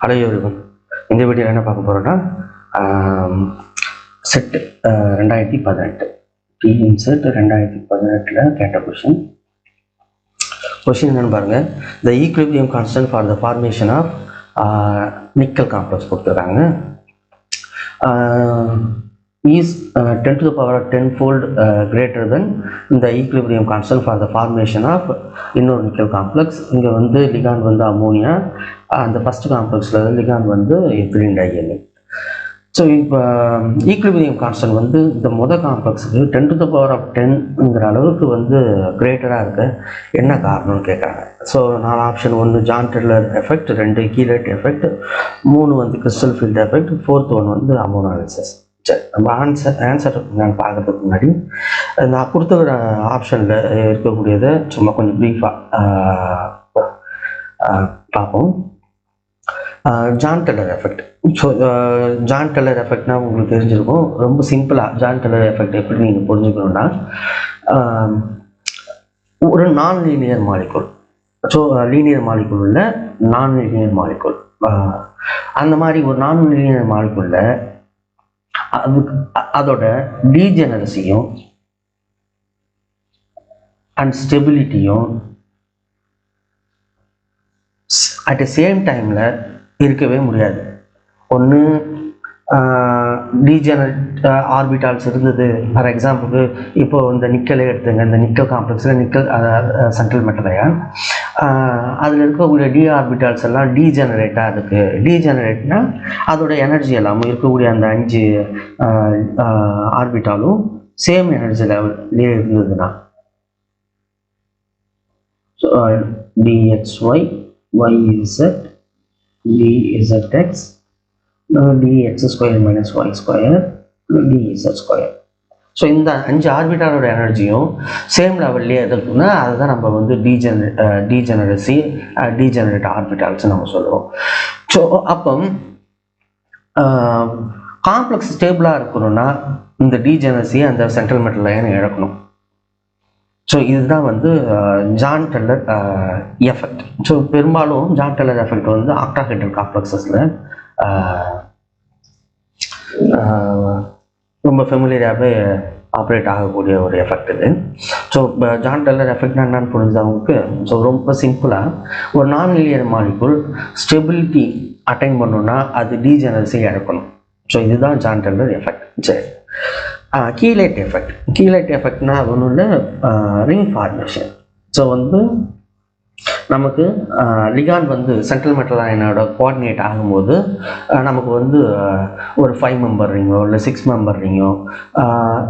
Hello everyone, இந்த வீடியோவில் என்ன பார்க்க போகிறோன்னா செட் 2018 டிஎன் செட் 2018 கேட்ட கொஷின் என்னென்னு பாருங்கள். The equilibrium constant for the formation of nickel complex கொடுத்துருக்காங்க. is 10 to the power of 10-fold greater than the equilibrium constant for the formation of இன்னொரு நிக்கல் காம்ப்ளெக்ஸ். இங்கே வந்து லிகாண்ட் வந்து ammonia, அந்த first காம்ப்ளெக்ஸில் ligand வந்து ethylene டைஎல். So இப்போ equilibrium constant வந்து இந்த காம்ப்ளெக்ஸுக்கு 10 to the power of 10ங்கிற அளவுக்கு வந்து கிரேட்டராக இருக்க என்ன காரணம்னு கேட்குறாங்க. So 4 option: 1 Jahn Teller effect, 2 chelate effect, 3 வந்து crystal field effect, 4th one வந்து அமோனாலிசிஸ். சரி, நம்ம ஆன்சர் நான் பார்க்கறதுக்கு முன்னாடி நான் கொடுத்துக்கிற ஆப்ஷனில் இருக்கக்கூடியதை சும்மா கொஞ்சம் ப்ரீஃபாக பார்ப்போம். Jahn Teller effect. So Jahn Teller எஃபெக்ட்னா உங்களுக்கு தெரிஞ்சிருக்கும். ரொம்ப சிம்பிளாக ஜான் டெல்லர் எஃபெக்ட் எப்படி நீங்கள் புரிஞ்சுக்கணுன்னா, ஒரு நான் linear molecule, so linear molecule இல்லை, நான் லீனியர் மாலிகுல், அந்த மாதிரி ஒரு நான் லீனியர் மாலிகுல்ல அதோட டீஜெனரசியும் அண்ட் ஸ்டெபிலிட்டியும் அட் த சேம் டைமில் இருக்கவே முடியாது. ஒன்று டீஜெனரேட் ஆர்பிட்டால்ஸ் இருந்தது. ஃபார் எக்ஸாம்பிளுக்கு இப்போது இந்த நிக்கலே எடுத்துங்க, இந்த நிக்கல் காம்ப்ளெக்ஸில் நிக்கல் சென்ட்ரல் மெட்டல் அயான், அதில் இருக்கக்கூடிய டி ஆர்பிட்டால்ஸ் எல்லாம் டீஜெனரேட்டாக இருக்குது. டீஜெனரேட்னா அதோட எனர்ஜி எல்லாமே இருக்கக்கூடிய அந்த 5 ஆர்பிட்டாலும் சேம் எனர்ஜி லெவல்லே இருந்ததுன்னா, so dxy, yz, dzx, dx square minus y square dz square. So இந்த 5 ஆர்பிட்டாலோட எனர்ஜியும் சேம் லெவல்லே இருக்குன்னா அதுதான் நம்ம வந்து டீஜெனரேட் ஆர்பிட்டால்ஸ் நம்ம சொல்லுவோம். ஸோ அப்போ காம்ப்ளெக்ஸ் ஸ்டேபிளாக இருக்கணும்னா இந்த டீஜெனரசியை அந்த சென்ட்ரல் மெட்டல் அயன் இழக்கணும். ஸோ இதுதான் வந்து ஜான் டெல்லர் எஃபெக்ட். ஸோ பெரும்பாலும் ஜான் டெல்லர் எஃபெக்ட் வந்து ஆக்டாஹெட்ரல் காம்ப்ளெக்ஸஸில் ரொம்ப ஃபெமிலியராகவே ஆப்ரேட் ஆகக்கூடிய ஒரு எஃபெக்ட் இது. ஸோ ஜான் டெல்லர் எஃபெக்ட்னா என்னன்னு புரிஞ்சுது அவங்களுக்கு. ஸோ ரொம்ப சிம்பிளாக ஒரு நான் லீனியர் மாலிகுல் ஸ்டெபிலிட்டி அட்டைன் பண்ணணும்னா அது டீஜெனரசி இழக்கணும். ஸோ இதுதான் ஜான் டெல்லர் எஃபெக்ட். சரி, கீலேட் எஃபெக்ட். கீலேட் எஃபெக்ட்னா ஒன்றும் இல்லை, ரிங் ஃபார்மேஷன். ஸோ வந்து நமக்கு லிகாண்ட் வந்து சென்ட்ரல் மெட்டல் அயனோட கோஆர்டினேட் ஆகும்போது நமக்கு வந்து ஒரு 5 மெம்பர் ரிங்கோ இல்லை 6 மெம்பர் ரிங்கோ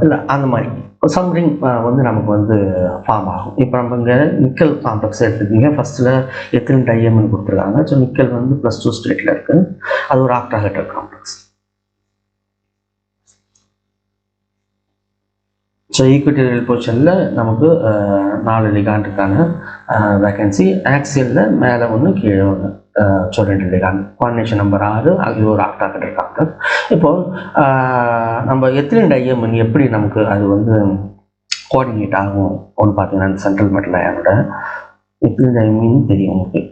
இல்லை அந்த மாதிரி சம் ரிங் வந்து நமக்கு வந்து ஃபார்ம் ஆகும். இப்போ நம்ம இங்கே நிக்கல் காம்ப்ளெக்ஸ் எடுத்துக்கிங்க, ஃபஸ்ட்டில் எத்திலீன் டைஎம்னு கொடுத்துருக்காங்க. ஸோ நிக்கல் வந்து +2 ஸ்டேட்டில் இருக்குது, அது ஒரு ஆக்டாஹெட்ரல் காம்ப்ளெக்ஸ். ஸோ ஈக்குவட்டோரியல் பொசிஷனில் நமக்கு 4 லிகாண்டுக்கான வேக்கன்சி, ஆக்சியலில் மேலே 1 கீழே 1, ஸோ 2 லிகாண்ட். கோஆர்டினேஷன் நம்பர் 6, அது ஒரு ஆக்டாஹெட்ரல் காம்ப்ளெக்ஸ். இப்போது நம்ம எத்திலீன் டைஎம்என் எப்படி நமக்கு அது வந்து கோஆர்டினேட் ஆகும் ஒன்று பார்த்தீங்கன்னா, அந்த சென்ட்ரல் மெட்டல் அயனோட எத்திலீன் டைஎம்என் தெரியும் உங்களுக்கு.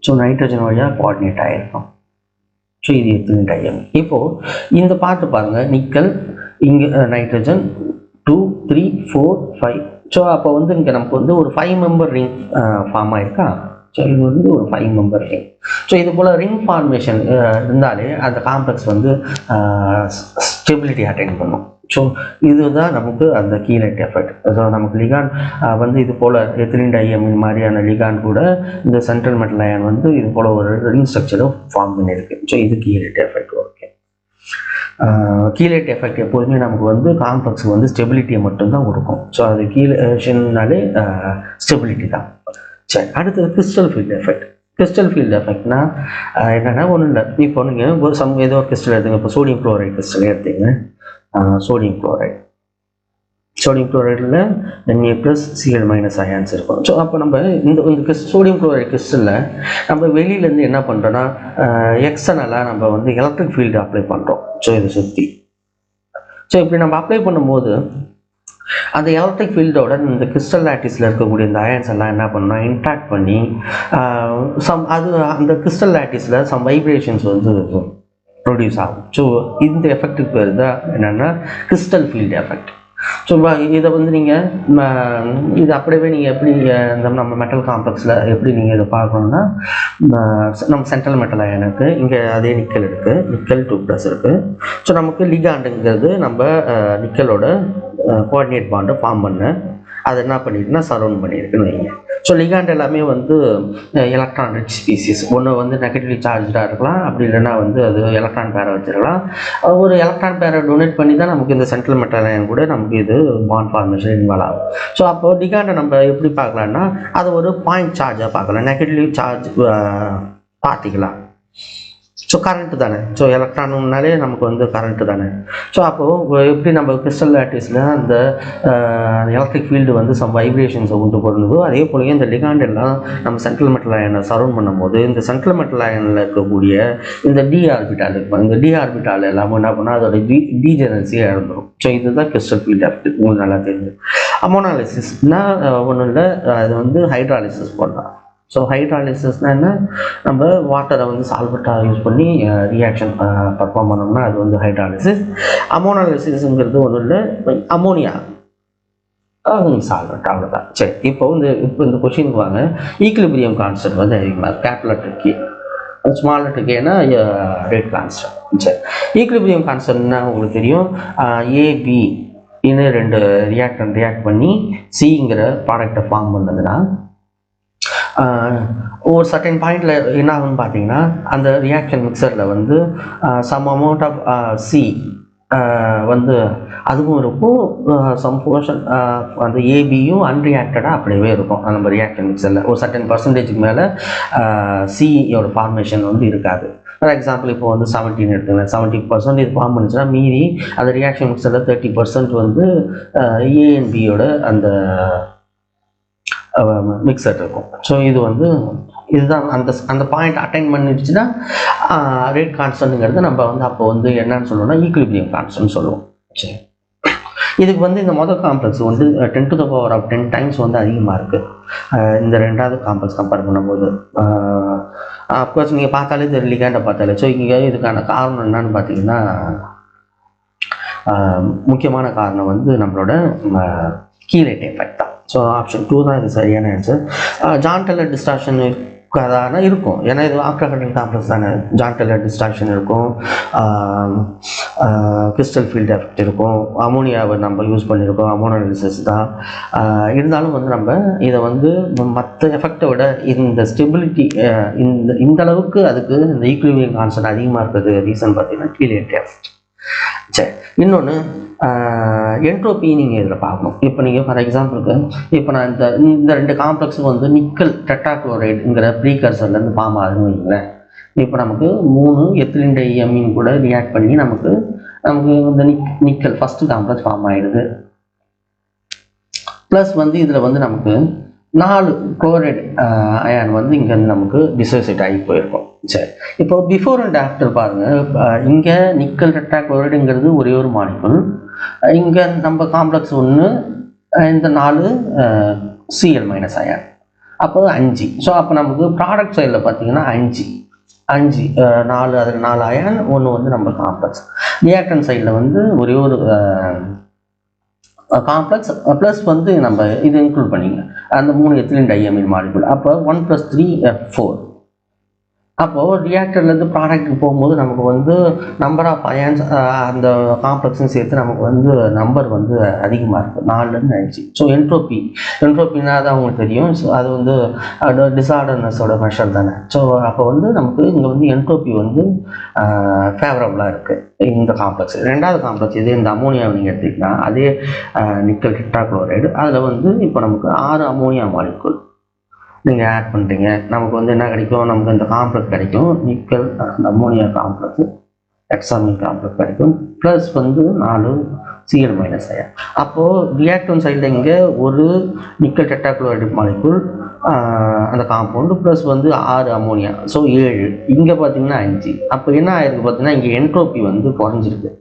ஸோ நைட்ரஜன் வழியாக கோஆர்டினேட் ஆகிருக்கும். ஸோ இது எத்திலீன் டைஎம்என். இப்போது இந்த பார்த்து பாருங்கள், நிக்கல் இங்கே நைட்ரஜன் 2 3 4 5. ஸோ அப்போ வந்து இங்கே நமக்கு வந்து ஒரு 5 மெம்பர் ரிங் ஃபார்ம் ஆயிருக்கா. ஸோ இது வந்து ஒரு 5 மெம்பர் ரிங். ஸோ இது போல் ரிங் ஃபார்மேஷன் இருந்தாலே அந்த காம்ப்ளெக்ஸ் வந்து ஸ்டெபிலிட்டி அட்டைன் பண்ணும். ஸோ இதுதான் நமக்கு அந்த கீலேட் எஃபெக்ட். ஸோ நமக்கு லிகாண்ட் வந்து இது போல் எத்திலீன் டைஎம்என் மாதிரியான லிகாண்ட் கூட இந்த சென்ட்ரல் மெட்டல் அயன் வந்து இது போல் ஒரு ரிங் ஸ்ட்ரக்சரும் ஃபார்ம் பண்ணியிருக்கு. ஸோ இது கீலேட் எஃபெக்ட். ஓகே, கீலேட் எஃபெக்ட் எப்போதுமே நமக்கு வந்து காம்ப்ளெக்ஸுக்கு வந்து ஸ்டெபிலிட்டியை மட்டும்தான் கொடுக்கும். ஸோ அது கீலேஷன்னாலே ஸ்டெபிலிட்டி தான். சரி, அடுத்தது crystal field effect. Crystal field எஃபெக்ட்னா என்னென்னா ஒன்றும் இல்லை. இப்போ நீங்கள் ஒரு ஏதோ கிறிஸ்டல் எடுத்துங்க, இப்போ சோடியம் குளோரைட் கிறிஸ்டல் எடுத்தீங்க, சோடியம் குளோரைடில் Na+Cl- அயான்ஸ் இருக்கும். ஸோ அப்போ நம்ம இந்த சோடியம் குளோரைட் கிறிஸ்டலில் நம்ம வெளியிலேருந்து என்ன பண்ணுறோன்னா எக்ஸ்டர்னலாக நம்ம வந்து எலக்ட்ரிக் ஃபீல்டு அப்ளை பண்ணுறோம். ஸோ இதை சுற்றி. ஸோ இப்படி நம்ம அப்ளை பண்ணும்போது அந்த எலக்ட்ரிக் ஃபீல்டோட இந்த கிறிஸ்டல் லாட்டிஸில் இருக்கக்கூடிய இந்த அயன்ஸ் எல்லாம் என்ன பண்ணால் இன்ட்ராக்ட் பண்ணி அந்த கிறிஸ்டல் லாட்டிஸில் சம் வைப்ரேஷன்ஸ் வந்து ப்ரொடியூஸ் ஆகும். ஸோ இந்த எஃபெக்ட்டுக்கு பேர் தான் என்னென்னா கிறிஸ்டல் ஃபீல்டு எஃபெக்ட். ஸோ இதை வந்து நீங்கள் இது அப்படியே நீங்கள் எப்படி நம்ம மெட்டல் காம்ப்ளெக்ஸில் எப்படி நீங்கள் இதை பார்க்கணுன்னா நம்ம சென்ட்ரல் மெட்டல் அயனுக்கு இங்கே அதே நிக்கல் இருக்குது, நிக்கல் 2+ இருக்குது. ஸோ நமக்கு லிகாண்டுங்கிறது நம்ம நிக்கலோட கோஆர்டினேட் பாண்டை ஃபார்ம் பண்ண அதை என்ன பண்ணியிருக்குன்னா சரௌண்ட் பண்ணியிருக்குன்னு வைங்க. ஸோ லிகாண்ட் எல்லாமே வந்து எலக்ட்ரான் ரிச் ஸ்பீசிஸ். ஒன்று வந்து நெகட்டிவ்லி சார்ஜாக இருக்கலாம், அப்படி இல்லைன்னா வந்து அது எலக்ட்ரான் பேரை வச்சுருக்கலாம். ஒரு எலக்ட்ரான் பேரை டொனேட் பண்ணி தான் நமக்கு இந்த சென்ட்ரல் மெட்டல் அயன் கூட நமக்கு இது பாண்ட் ஃபார்மேஷன் இன்வால்வ் ஆகும். ஸோ அப்போது லிகாண்டை நம்ம எப்படி பார்க்கலான்னா அதை ஒரு பாயிண்ட் சார்ஜாக பார்க்கலாம், நெகட்டிவ்லி சார்ஜ் பார்ட்டிக்கலாம். ஸோ கரண்ட்டு தானே, ஸோ எலக்ட்ரானுனாலே நமக்கு வந்து கரண்ட்டு தானே. ஸோ அப்போது எப்படி நம்ம கிறிஸ்டல் லாட்டிஸில் அந்த எலக்ட்ரிக் ஃபீல்டு வந்து சம் வைப்ரேஷன்ஸை உண்டு பண்ணுதோ, அதே போலவே இந்த லிகாண்ட் எல்லாம் நம்ம சென்ட்ரல் மெட்டல் அயனை சரௌண்ட் பண்ணும்போது இந்த சென்ட்ரல் மெட்டல் அயனில் இருக்கக்கூடிய இந்த டி ஆர்பிட்டால் இருக்கும், இந்த டி ஆர்பிட்டால் எல்லாமே என்ன பண்ணால் அதோட டீஜெனரன்சியாக இழந்துடும். ஸோ இதுதான் கிறிஸ்டல் ஃபீல்டு எஃபெக்ட். உங்களுக்கு நல்லா தெரியுது. அமோனாலிசிஸ்னால் ஒன்றும் இல்லை, அது வந்து ஹைட்ராலிசிஸ் பண்ணலாம். ஸோ ஹைட்ராலிசிஸ்னால் என்ன, நம்ம வாட்டரை வந்து சால்வெட்டாக யூஸ் பண்ணி ரியாக்ஷன் பர்ஃபார்ம் பண்ணோம்னா அது வந்து ஹைட்ராலிசிஸ். அமோனாலிசிஸ்ங்கிறது ஒன்றும் இல்லை, அமோனியா சால்வெண்ட், அவ்வளோதான். சரி, இப்போ இந்த கொஷினுக்கு வாங்க. ஈக்லிபிரியம் கான்ஸ்டன்ட் வந்து அதிகமாக capital letter k, small letter கேனா ரேட் கான்ஸ்டன்ட். சரி, ஈக்லிபிரியம் கான்ஸ்டன்ட்னா உங்களுக்கு தெரியும், ஏபி இன்னும் 2 ரியாக்ட் பண்ணி சிங்கிற ப்ராடக்டை ஃபார்ம் பண்ணதுன்னா ஒரு சர்டன் பாயிண்டில் என்ன ஆகுன்னு பார்த்தீங்கன்னா அந்த ரியாக்ஷன் மிக்சரில் வந்து சம் அமௌண்ட் ஆஃப் சி வந்து அதுவும் இருக்கும், சம் போர்ஷன் அந்த ஏபியும் அன்ரியாக்டடாக அப்படியே இருக்கும். நம்ம ரியாக்ஷன் மிக்சரில் ஒரு சர்டன் பர்சன்டேஜுக்கு மேலே சியோட ஃபார்மேஷன் வந்து இருக்காது. ஃபார் எக்ஸாம்பிள் இப்போ வந்து 17 எடுத்துங்க, 70% இது ஃபார்ம் பண்ணிச்சுன்னா மீதி அந்த ரியாக்ஷன் மிக்சரில் 30% வந்து ஏஎன்பியோட அந்த மிக்சர் இருக்கும். ஸோ இதுதான் அந்த பாயிண்ட் அட்டைன் பண்ணிடுச்சுன்னா ரேட் கான்ஸ்டன்ட்ங்கிறது நம்ம வந்து அப்போ வந்து என்னன்னு சொல்லுவோம்னா ஈக்லிபிரியம் கான்ஸ்டன்ட் சொல்லுவோம். சரி, இதுக்கு வந்து இந்த மொதல் காம்ப்ளெக்ஸ் வந்து 10⁻10 டைம்ஸ் வந்து அதிகமாக இருக்குது இந்த ரெண்டாவது காம்ப்ளெக்ஸ் கம்பேர் பண்ணும்போது. அப்கோர்ஸ் நீங்கள் பார்த்தாலே தெரியும், லிகாண்டை பார்த்தாலே. ஸோ இங்கே இதுக்கான காரணம் என்னன்னு பார்த்தீங்கன்னா முக்கியமான காரணம் வந்து நம்மளோட கீலேட் எஃபெக்ட் தான். ஸோ ஆப்ஷன் 2 தான் இது சரியான ஆன்சர். ஜான் டெல்லர் டிஸ்டார்ஷன் அதான இருக்கும், ஏன்னா இது ஆக்டாஹெட்ரல் காம்ப்ளெக்ஸ் தானே. ஜான் டெல்லர் டிஸ்டார்ஷன் இருக்கும், கிறிஸ்டல் ஃபீல்டு எஃபெக்ட் இருக்கும், அமோனியாவை நம்ம யூஸ் பண்ணியிருக்கோம், அமோனாலிசிஸ் தான். இருந்தாலும் வந்து நம்ம இதை வந்து மற்ற எஃபெக்டை விட இந்த ஸ்டெபிலிட்டி இந்த அளவுக்கு அதுக்கு இந்த ஈக்லிபிரியம் கான்ஸ்டன்ட் அதிகமாக இருக்கிறது ரீசன் பார்த்தீங்கன்னா கீலேட் எஃபெக்ட். சரி, இன்னொன்று என்ட்ரோபி நீங்கள் இதில் பார்க்கணும். இப்போ நீங்கள் ஃபார் எக்ஸாம்பிளுக்கு இப்போ நான் இந்த 2 காம்ப்ளெக்ஸும் வந்து நிக்கல் டெட்ராக்ளோரைடுங்கிற ப்ரீகர்சர்லேருந்து ஃபார்ம் ஆகுதுன்னு வைங்களேன். இப்போ நமக்கு 3 எத்திலீன் டையமீன் கூட ரியாக்ட் பண்ணி நமக்கு இந்த நிக்கல் ஃபஸ்ட்டு காம்ப்ளெக்ஸ் ஃபார்ம் ஆகிடுது. ப்ளஸ் வந்து இதில் வந்து நமக்கு 4 குளோரைடு அயான் வந்து இங்கேருந்து நமக்கு டிசோசியேட் ஆகி போயிருக்கும். சரி, இப்போ பிஃபோர் அண்ட் ஆஃப்டர் பாருங்கள். இங்கே நிக்கல் டெட்ராக்ளோரைடுங்கிறது ஒரே ஒரு மாலிகுல், இங்கே நம்ம காம்ப்ளெக்ஸ் 1 இந்த 4 Cl- அயான், அப்போ 5. ஸோ அப்போ நமக்கு ப்ராடக்ட் சைடில் பார்த்தீங்கன்னா 5 4 அதில் 4 அயான், 1 வந்து நம்ம காம்ப்ளெக்ஸ். ரியாக்டன் சைடில் வந்து ஒரே ஒரு காம்ப்ளெக்ஸ் ப்ளஸ் வந்து நம்ம இது இன்க்ளூட் பண்ணிங்க அந்த 3 எத்திலீன் டையமீன் மாலிகுல். அப்போ 1 + 3 4. அப்போது ரியாக்டர்லேருந்து ப்ராடக்ட்டுக்கு போகும்போது நமக்கு வந்து நம்பர் ஆஃப் அயான்ஸ் அந்த காம்ப்ளெக்ஸும் சேர்த்து நமக்கு வந்து நம்பர் வந்து அதிகமாக இருக்குது, 4லேருந்து 5. ஸோ என்ட்ரோபின்னா தான் உங்களுக்கு தெரியும். ஸோ அது வந்து டிஸார்டர்னஸோட மெஷர் தானே. ஸோ அப்போ வந்து நமக்கு இங்கே வந்து என்ட்ரோபி வந்து ஃபேவரபுளாக இருக்குது இந்த காம்ப்ளெக்ஸ். ரெண்டாவது காம்ப்ளெக்ஸ் இது இந்த அமோனியாவை நீங்கள் எடுத்துக்கிட்டா அதே நிக்கல் டெட்ராக்ளோரைடு, அதில் வந்து இப்போ நமக்கு 6 அமோனியா மாலிகுல் நீங்கள் ஆட் பண்ணுறீங்க. நமக்கு வந்து என்ன கிடைக்கும், நமக்கு இந்த காம்ப்ளெக்ஸ் கிடைக்கும், நிக்கல் அமோனியா காம்ப்ளெக்ஸ் ஹெக்ஸாமின் காம்ப்ளெக்ஸ் கிடைக்கும், ப்ளஸ் வந்து 4 Cl- அயான். அப்போது ரியாக்டன் சைடில் இங்கே ஒரு நிக்கல் டெட்ராக்ளோரைடு மாலிகுல் அந்த காம்பவுண்டு ப்ளஸ் வந்து 6 அமோனியா, ஸோ 7. இங்கே பார்த்தீங்கன்னா 5. அப்போ என்ன ஆயிருக்கு பார்த்தீங்கன்னா இங்கே என்ட்ரோபி வந்து குறைஞ்சிருக்கு.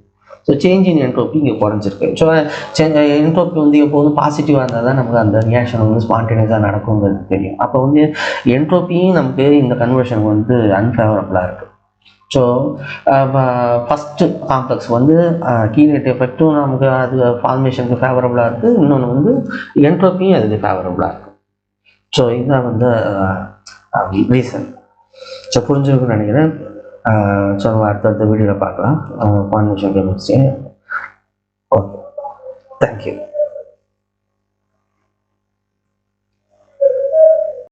ஸோ சேஞ்ச் இன் என்ட்ரோபி இங்கே குறைஞ்சிருக்கு. ஸோ என்ட்ரோபி வந்து எப்போதும் பாசிட்டிவாக இருந்தால் தான் நமக்கு அந்த ரியாக்ஷன் வந்து ஸ்பான்டேனியஸாக நடக்குங்கிறது தெரியும். அப்போ வந்து என்ட்ரோப்பியும் நமக்கு இந்த கன்வர்ஷன் வந்து அன்ஃபேவரபுளாக இருக்குது. ஸோ ஃபஸ்ட்டு காம்ப்ளெக்ஸ் வந்து கீனேட் எஃபெக்டும் நமக்கு அது ஃபார்மேஷனுக்கு ஃபேவரபுளாக இருக்குது, இன்னொன்று வந்து என்ட்ரோப்பியும் அதுக்கு ஃபேவரபுளாக இருக்குது. ஸோ இதுதான் வந்து ரீசன். ஸோ புரிஞ்சிருக்குன்னு நினைக்கிறேன். ஸோ நம்ம அடுத்தடுத்த வீடியோவில் பார்க்கலாம். Formation chemistry. Okay, thank you.